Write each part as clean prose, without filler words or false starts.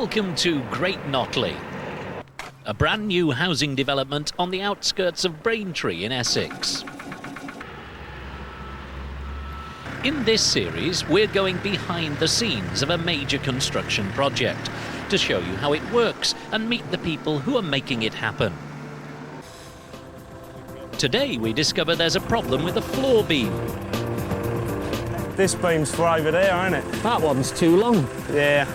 Welcome to Great Notley, a brand new housing development on the outskirts of Braintree in Essex. In this series, we're going behind the scenes of a major construction project to show you how it works and meet the people who are making it happen. Today we discover there's a problem with a floor beam. This beam's for over there, isn't it? That one's too long. Yeah.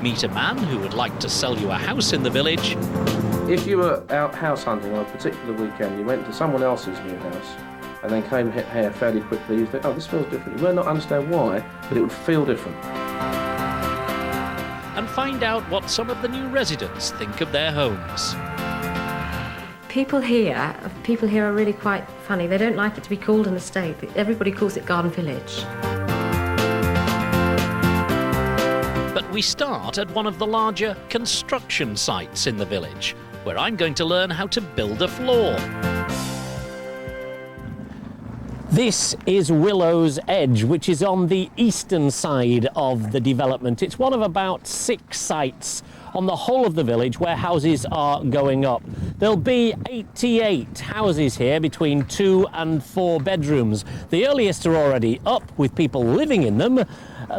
Meet a man who would like to sell you a house in the village. If you were out house hunting on a particular weekend, you went to someone else's new house and then came here fairly quickly, you think, oh, this feels different. You might not understand why, but it would feel different. And find out what some of the new residents think of their homes. People here are really quite funny. They don't like it to be called an estate. Everybody calls it garden village. But we start at one of the larger construction sites in the village, where I'm going to learn how to build a floor. This is Willow's Edge, which is on the eastern side of the development. It's one of about 6 sites on the whole of the village where houses are going up. There'll be 88 houses here between 2 and 4 bedrooms. The earliest are already up with people living in them.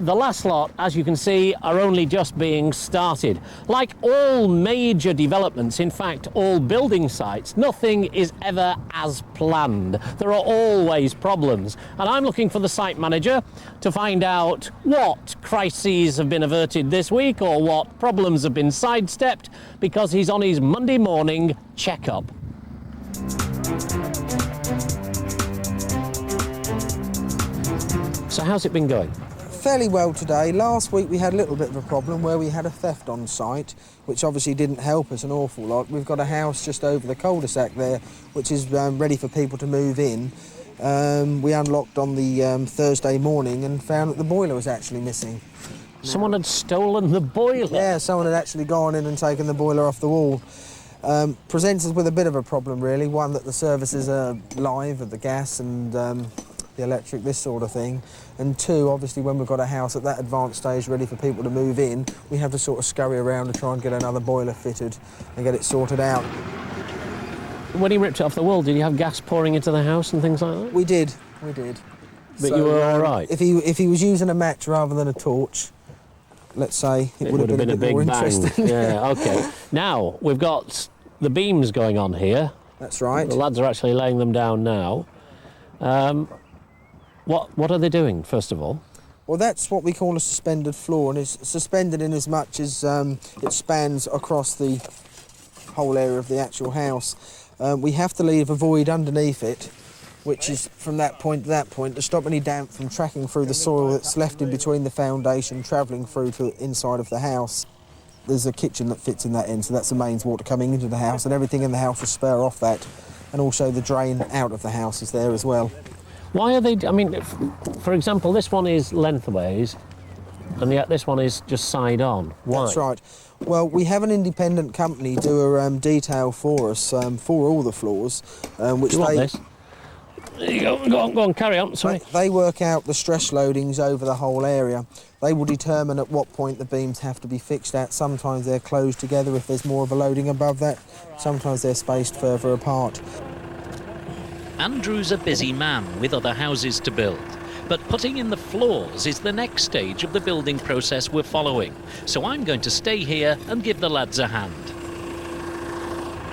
The last lot, as you can see, are only just being started. Like all major developments, in fact, all building sites, nothing is ever as planned. There are always problems. And I'm looking for the site manager to find out what crises have been averted this week or what problems have been sidestepped, because he's on his Monday morning checkup. So how's it been going? Fairly well today. Last week we had a little bit of a problem where we had a theft on site, which obviously didn't help us an awful lot. We've got a house just over the cul-de-sac there, which is ready for people to move in. We unlocked on the Thursday morning and found that the boiler was actually missing. Someone had stolen the boiler? Yeah, someone had actually gone in and taken the boiler off the wall. Presents us with a bit of a problem, really. One, that the services are live at the gas and the electric, this sort of thing. And 2, obviously, when we've got a house at that advanced stage ready for people to move in, we have to sort of scurry around to try and get another boiler fitted and get it sorted out. When he ripped it off the wall, did he have gas pouring into the house and things like that? We did. But so, you were all right? If he was using a match rather than a torch, let's say, it would have been a bit more interesting. Yeah, OK. Now, we've got the beams going on here. That's right. The lads are actually laying them down now. What are they doing, first of all? Well, that's what we call a suspended floor, and it's suspended in as much as it spans across the whole area of the actual house. We have to leave a void underneath it, which is from that point to that point, to stop any damp from tracking through the soil that's left in between the foundation, travelling through to the inside of the house. There's a kitchen that fits in that end, so that's the mains water coming into the house, and everything in the house will spur off that, and also the drain out of the house is there as well. Why are they, I mean, for example, this one is lengthways, and yet this one is just side on. Why? That's right. Well, we have an independent company do a detail for us for all the floors, which Do you want this? There you go. Go on, carry on, sorry. They work out the stress loadings over the whole area. They will determine at what point the beams have to be fixed at. Sometimes they're closed together if there's more of a loading above that. Sometimes they're spaced further apart. Andrew's a busy man with other houses to build, but putting in the floors is the next stage of the building process we're following. So I'm going to stay here and give the lads a hand.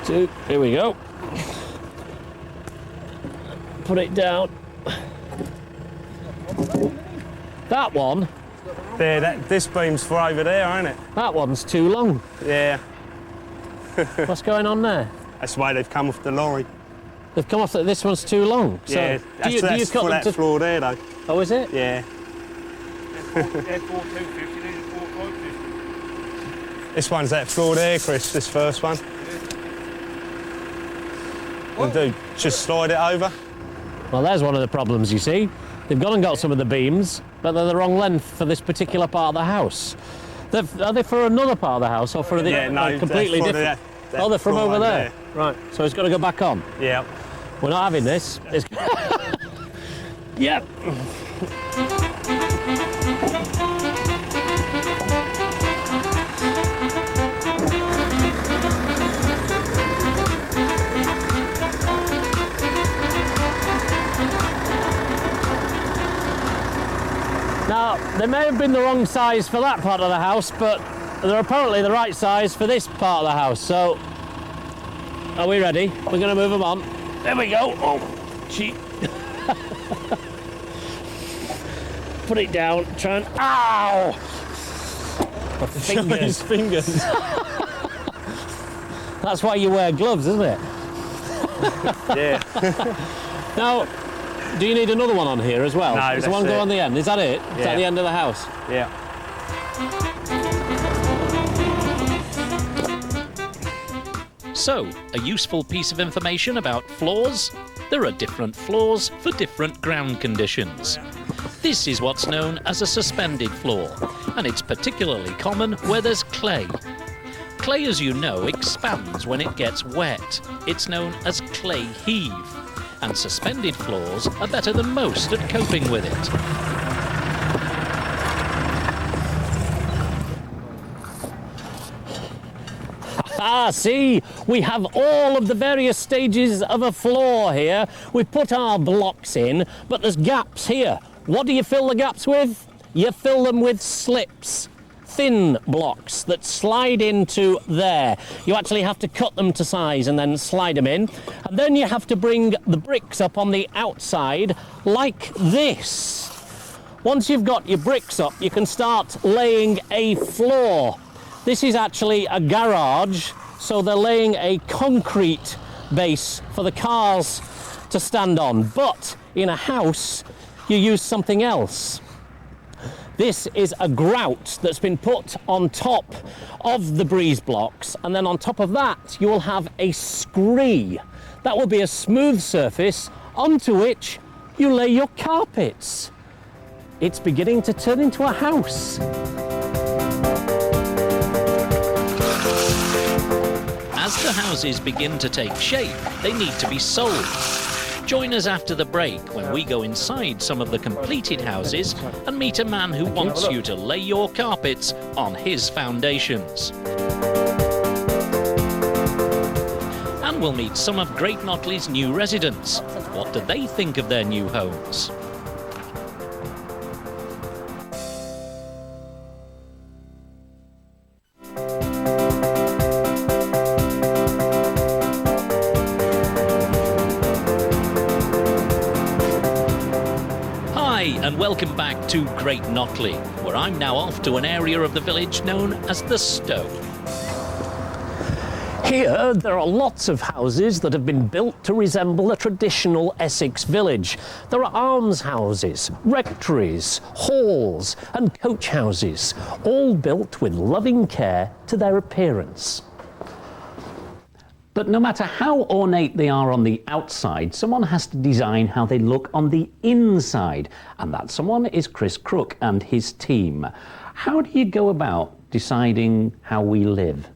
2, here we go. Put it down. That one? There, this beam's for over there, isn't it? That one's too long. Yeah. What's going on there? That's why they've come off the lorry. They've come off that this one's too long. So Yeah, that's cut for them that floor there, though. Oh, is it? Yeah. This one's that floor there, Chris, this first one. And do, just slide it over. Well, there's one of the problems, you see. They've gone and got some of the beams, but they're the wrong length for this particular part of the house. Are they for another part of the house or for completely different? Oh, they're from over there. Right, so it's got to go back on? Yeah. We're not having this. Yep. They may have been the wrong size for that part of the house, but they're apparently the right size for this part of the house. So, are we ready? We're going to move them on. There we go. Oh, gee. Put it down. Try and... Ow! My fingers. His fingers. That's why you wear gloves, isn't it? Yeah. Now, do you need another one on here as well? No, Does the that's one go it. on the end? Is that it? Is that Yeah. the end of the house? Yeah. So, a useful piece of information about floors? There are different floors for different ground conditions. This is what's known as a suspended floor, and it's particularly common where there's clay. Clay, as you know, expands when it gets wet. It's known as clay heave, and suspended floors are better than most at coping with it. Ah, see, we have all of the various stages of a floor here. We've put our blocks in, but there's gaps here. What do you fill the gaps with? You fill them with slips. Thin blocks that slide into there. You actually have to cut them to size and then slide them in. And then you have to bring the bricks up on the outside like this. Once you've got your bricks up, you can start laying a floor. This is actually a garage, so they're laying a concrete base for the cars to stand on. But in a house, you use something else. This is a grout that's been put on top of the breeze blocks, and then on top of that you will have a scree. That will be a smooth surface onto which you lay your carpets. It's beginning to turn into a house. As the houses begin to take shape, they need to be sold. Join us after the break when we go inside some of the completed houses and meet a man who wants you to lay your carpets on his foundations. And we'll meet some of Great Notley's new residents. What do they think of their new homes? And welcome back to Great Notley, where I'm now off to an area of the village known as the Stow. Here, there are lots of houses that have been built to resemble a traditional Essex village. There are almshouses, rectories, halls, and coach houses, all built with loving care to their appearance. But no matter how ornate they are on the outside, someone has to design how they look on the inside. And that someone is Chris Crook and his team. How do you go about deciding how we live?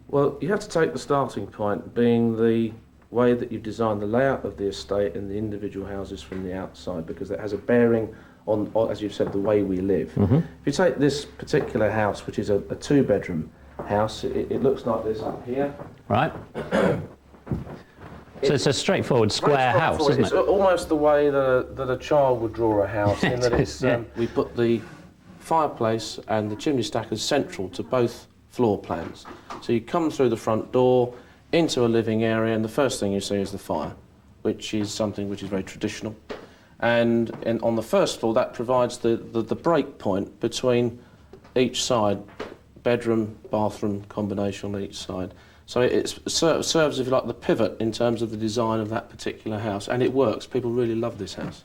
Well, you have to take the starting point being the way that you design the layout of the estate and the individual houses from the outside, because that has a bearing on, as you've said, the way we live. Mm-hmm. If you take this particular house, which is a two-bedroom house, it looks like this up here. Right. So it's a straightforward square house, isn't It's it? almost the way that a child would draw a house, in that it's, yeah. we put the fireplace and the chimney stack as central to both floor plans. So you come through the front door into a living area, and the first thing you see is the fire, which is something which is very traditional. And on the first floor, that provides the break point between each side, bedroom, bathroom combination on each side. So it serves, if you like, the pivot in terms of the design of that particular house, and it works. People really love this house.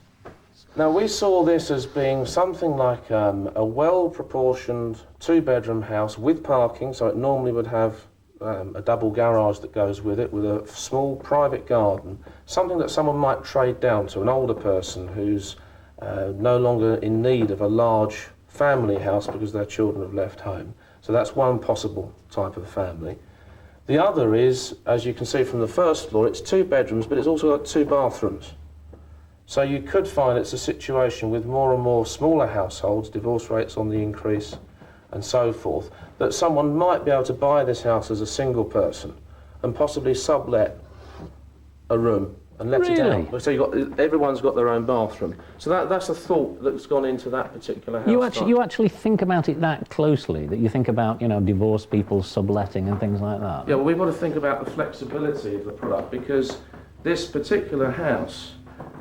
Now, we saw this as being something like a well-proportioned two-bedroom house with parking, so it normally would have a double garage that goes with it, with a small private garden, something that someone might trade down to, an older person who's no longer in need of a large family house because their children have left home. So that's one possible type of family. The other is, as you can see from the first floor, it's two bedrooms, but it's also got two bathrooms. So you could find it's a situation with more and more smaller households, divorce rates on the increase and so forth, that someone might be able to buy this house as a single person and possibly sublet a room and let it Really? down. So everyone's got their own bathroom. So that's a thought that's gone into that particular house. You actually think about it that closely, that you think about, you know, divorced people subletting and things like that? Yeah, well, we've got to think about the flexibility of the product, because this particular house,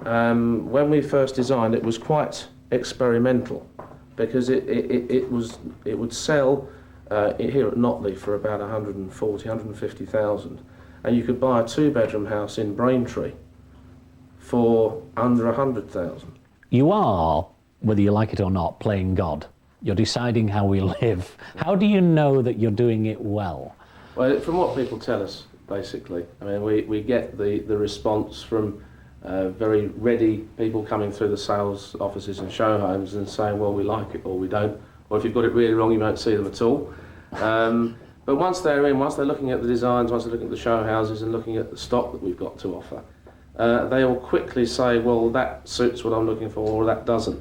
when we first designed it, was quite experimental, because it would sell here at Notley for about 150,000, and you could buy a 2-bedroom house in Braintree for under 100,000. You are, whether you like it or not, playing God. You're deciding how we live. How do you know that you're doing it well? Well, from what people tell us, basically. I mean, we get the response from very ready people coming through the sales offices and show homes and saying, well, we like it or we don't. Or if you've got it really wrong, you won't see them at all. But once they're in, once they're looking at the designs, once they're looking at the show houses and looking at the stock that we've got to offer, they will quickly say, well, that suits what I'm looking for, or that doesn't.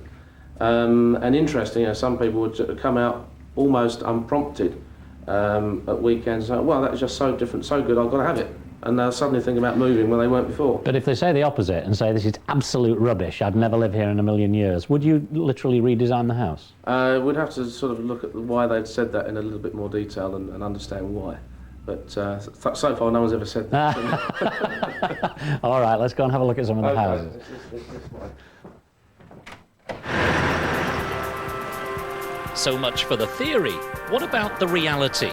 And interesting, you know, some people would come out almost unprompted at weekends and say, well, that is just so different, so good, I've got to have it. And they'll suddenly think about moving when they weren't before. But if they say the opposite and say, this is absolute rubbish, I'd never live here in a million years, would you literally redesign the house? We'd have to sort of look at why they'd said that in a little bit more detail and understand why. But so far, no one's ever said that. All right, let's go and have a look at some of the houses. So much for the theory. What about the reality?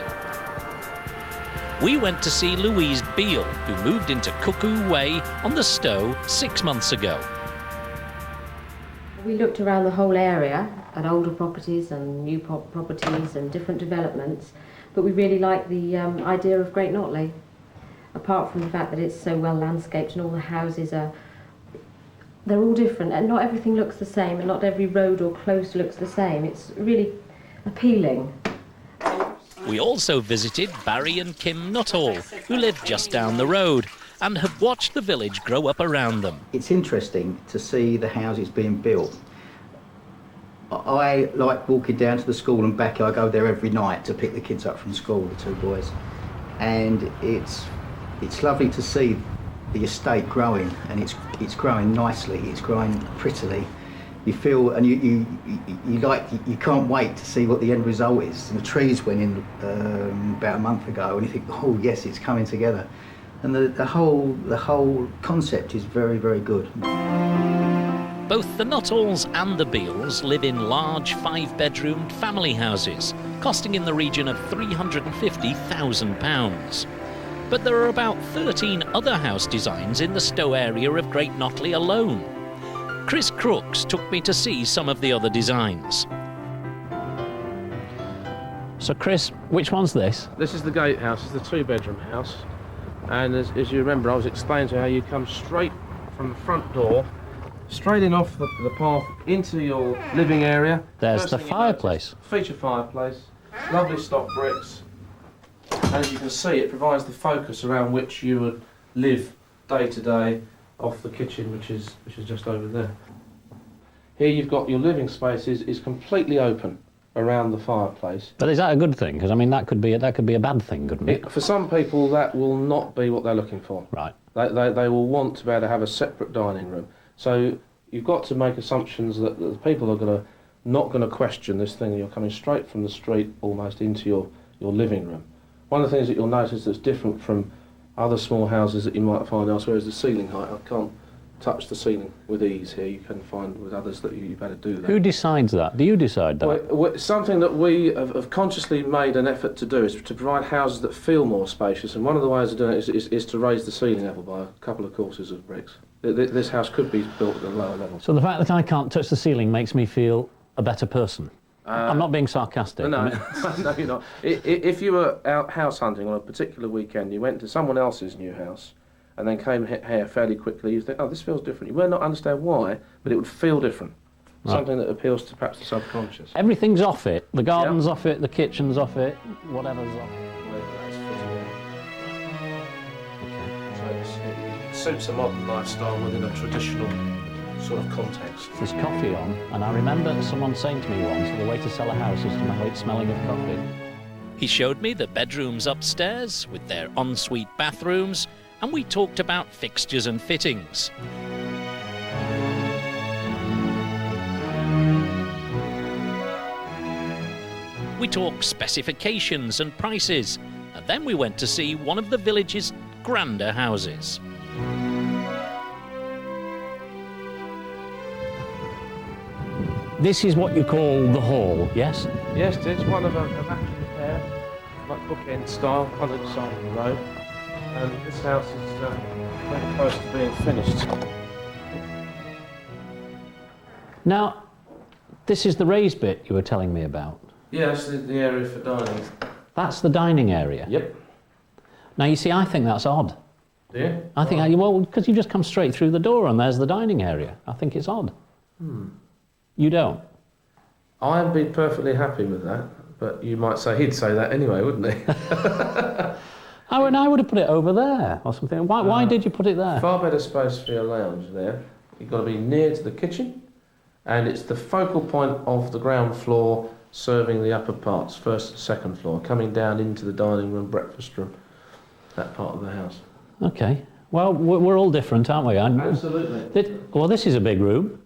We went to see Louise Beale, who moved into Cuckoo Way on the Stowe 6 months ago. We looked around the whole area at older properties and new properties and different developments, but we really like the idea of Great Notley. Apart from the fact that it's so well landscaped and all the houses they're all different and not everything looks the same and not every road or close looks the same. It's really appealing. We also visited Barry and Kim Nuttall, who live just down the road and have watched the village grow up around them. It's interesting to see the houses being built. I like walking down to the school and back. I go there every night to pick the kids up from school, the 2 boys. And it's lovely to see the estate growing, and it's growing nicely, it's growing prettily. You feel, and you can't wait to see what the end result is. And the trees went in about a month ago, and you think, oh yes, it's coming together. And the whole concept is very, very good. Both the Nuttalls and the Beales live in large 5-bedroomed family houses, costing in the region of £350,000. But there are about 13 other house designs in the Stowe area of Great Notley alone. Chris Crooks took me to see some of the other designs. So Chris, which one's this? This is the gatehouse, it's the 2-bedroom house. And as you remember, I was explaining to you how you come straight from the front door, straight in off the path into your living area. There's the fireplace. Feature fireplace, lovely stock bricks. And as you can see, it provides the focus around which you would live day to day off the kitchen, which is just over there. Here you've got your living space is completely open around the fireplace. But is that a good thing? Because I mean, that could be a bad thing, couldn't it? For some people, that will not be what they're looking for. Right. They will want to be able to have a separate dining room. So you've got to make assumptions that the people are not going to question this thing. You're coming straight from the street almost into your living room. One of the things that you'll notice that's different from other small houses that you might find elsewhere is the ceiling height. I can't touch the ceiling with ease here. You can find with others that you better do that. Who decides that? Do you decide that? Well, something that we have consciously made an effort to do is to provide houses that feel more spacious, and one of the ways of doing it is to raise the ceiling level by a couple of courses of bricks. This house could be built at a lower level. So the fact that I can't touch the ceiling makes me feel a better person. I'm not being sarcastic. No, no, you're not. If you were out house hunting on a particular weekend, you went to someone else's new house and then came here fairly quickly, you think, oh, this feels different. You may not understand why, but it would feel different. Right. Something that appeals to perhaps the subconscious. Everything's off it. The garden's off it, the kitchen's off it, whatever's off it. So it suits a modern lifestyle within a traditional sort of context. There's coffee on, and I remember someone saying to me once that the way to sell a house is to have it smelling of coffee. He showed me the bedrooms upstairs with their ensuite bathrooms and we talked about fixtures and fittings. We talked specifications and prices, and then we went to see one of the village's grander houses. This is what you call the hall, yes? Yes, it's one of a match repair, like bookend style, on the side of the road. And this house is very close to being finished. Now, this is the raised bit you were telling me about. Yes, the area for dining. That's the dining area? Yep. Now, you see, I think that's odd. Yeah? I think, well, because you just come straight through the door and there's the dining area. I think it's odd. You don't? I'd be perfectly happy with that, but you might say he'd say that anyway, wouldn't he? I would have put it over there or something. Why did you put it there? Far better space for your lounge there. You've got to be near to the kitchen, and it's the focal point of the ground floor serving the upper parts, first and second floor, coming down into the dining room, breakfast room, that part of the house. Okay. Well, we're all different, aren't we? Absolutely. Well, this is a big room.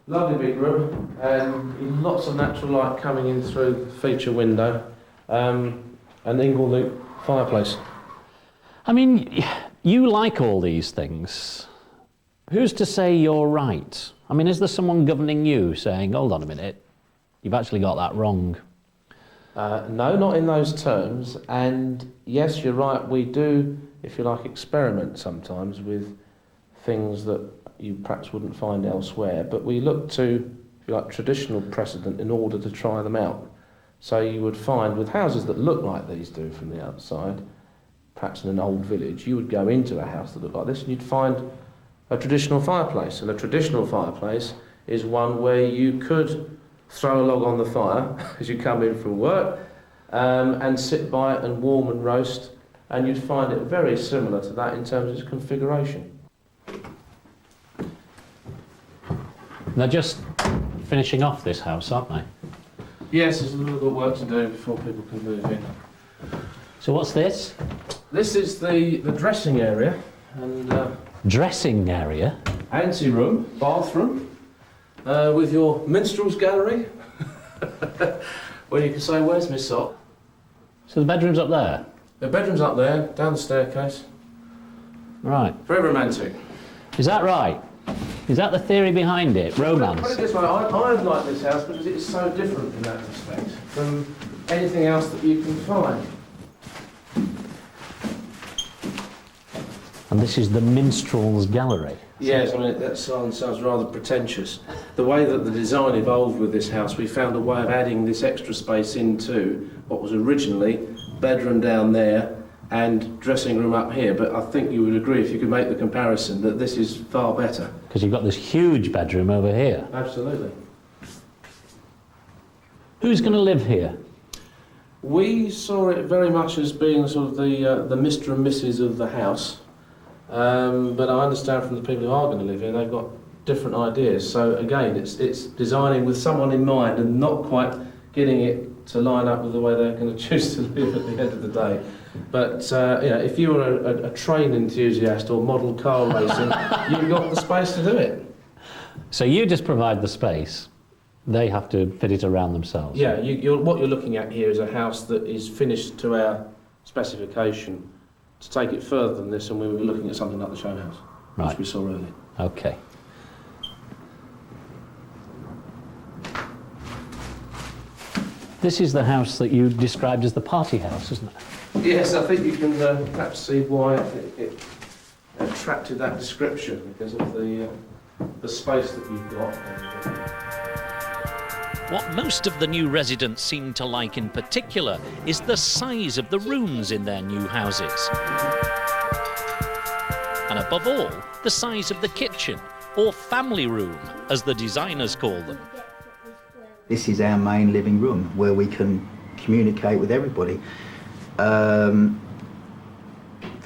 Lovely big room, and lots of natural light coming in through the feature window, an ingle loop fireplace. I mean, you like all these things. Who's to say you're right? I mean, is there someone governing you saying, hold on a minute, you've actually got that wrong? No, not in those terms, and yes, you're right, we do, if you like, experiment sometimes with things that you perhaps wouldn't find elsewhere, but we look to, if you like, traditional precedent in order to try them out. So you would find with houses that look like these do from the outside, perhaps in an old village, you would go into a house that looked like this and you'd find a traditional fireplace. And a traditional fireplace is one where you could throw a log on the fire as you come in from work and sit by it and warm and roast, and you'd find it very similar to that in terms of its configuration. They're just finishing off this house, aren't they? Yes, there's a little bit of work to do before people can move in. So what's this? This is the dressing area and Dressing area? anteroom, bathroom, with your Minstrels Gallery, where you can say, where's my sock? So the bedroom's up there? The bedroom's up there, down the staircase. Right. Very romantic. Is that right? Is that the theory behind it? Romance? Put it this way, I like this house because it's so different in that respect from anything else that you can find. And this is the Minstrels Gallery? Yes, I mean, that sounds rather pretentious. The way that the design evolved with this house, we found a way of adding this extra space into what was originally bedroom down there and dressing room up here, but I think you would agree, if you could make the comparison, that this is far better. Because you've got this huge bedroom over here. Absolutely. Who's going to live here? We saw it very much as being sort of the Mr. and Mrs. of the house, but I understand from the people who are going to live here, they've got different ideas. So again, it's designing with someone in mind and not quite getting it to line up with the way they're going to choose to live at the end of the day. But you know, if you were a train enthusiast or model car racing, you've got the space to do it. So you just provide the space, they have to fit it around themselves? Yeah, what you're looking at here is a house that is finished to our specification. To take it further than this, and we were looking at something like the show house, Right. which we saw earlier. Okay. This is the house that you described as the party house, isn't it? Yes, I think you can perhaps see why it attracted that description, because of the space that you've got. What most of the new residents seem to like in particular is the size of the rooms in their new houses. And above all, the size of the kitchen, or family room, as the designers call them. This is our main living room where we can communicate with everybody. The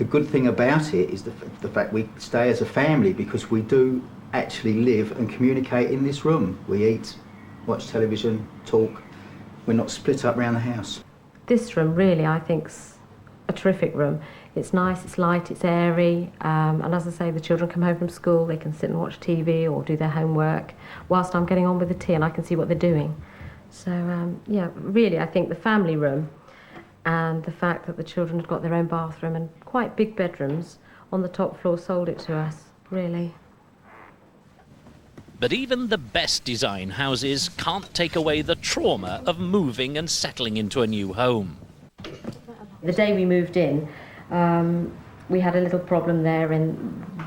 good thing about it is the fact we stay as a family, because we do actually live and communicate in this room. We eat, watch television, talk. We're not split up around the house. This room really, I think's a terrific room. It's nice, it's light, it's airy, and as I say, the children come home from school, they can sit and watch TV or do their homework whilst I'm getting on with the tea, and I can see what they're doing. So yeah, really I think the family room and the fact that the children had got their own bathroom and quite big bedrooms on the top floor sold it to us, really. But even the best design houses can't take away the trauma of moving and settling into a new home. The day we moved in, we had a little problem there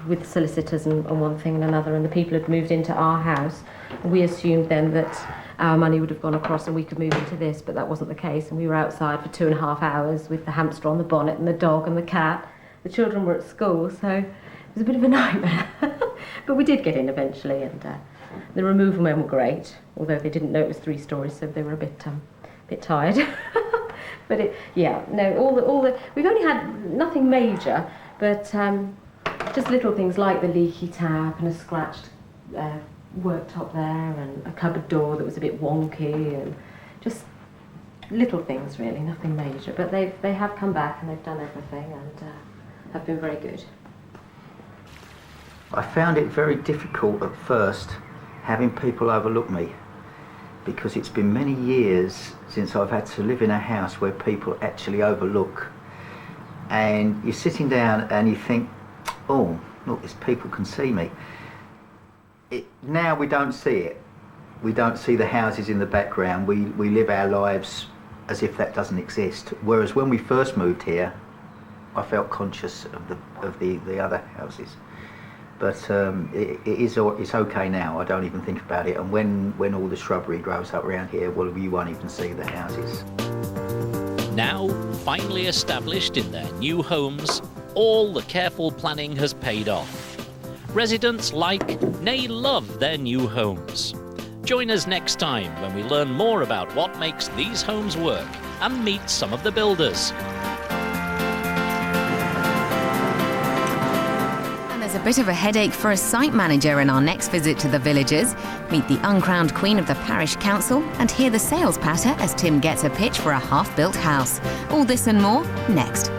with solicitors and one thing and another, and the people had moved into our house. We assumed then that our money would have gone across and we could move into this, but that wasn't the case, and we were outside for 2.5 hours with the hamster on the bonnet and the dog and the cat. The children were at school, so it was a bit of a nightmare. But we did get in eventually, and the removal men were great, although they didn't know it was 3 stories, so they were a bit tired. But we've only had nothing major, but just little things like the leaky tap and a scratched worktop there and a cupboard door that was a bit wonky, and just little things really, nothing major. But they have come back and they've done everything and have been very good. I found it very difficult at first having people overlook me, because it's been many years since I've had to live in a house where people actually overlook, and you're sitting down and you think, oh look, these people can see me. Now we don't see it. We don't see the houses in the background. We live our lives as if that doesn't exist. Whereas when we first moved here, I felt conscious of the other houses. But it's okay now. I don't even think about it. And when all the shrubbery grows up around here, well, you won't even see the houses. Now, finally established in their new homes, all the careful planning has paid off. Residents like, nay love their new homes. Join us next time when we learn more about what makes these homes work and meet some of the builders. A bit of a headache for a site manager in our next visit to the villages. Meet the uncrowned queen of the parish council and hear the sales patter as Tim gets a pitch for a half-built house. All this and more next.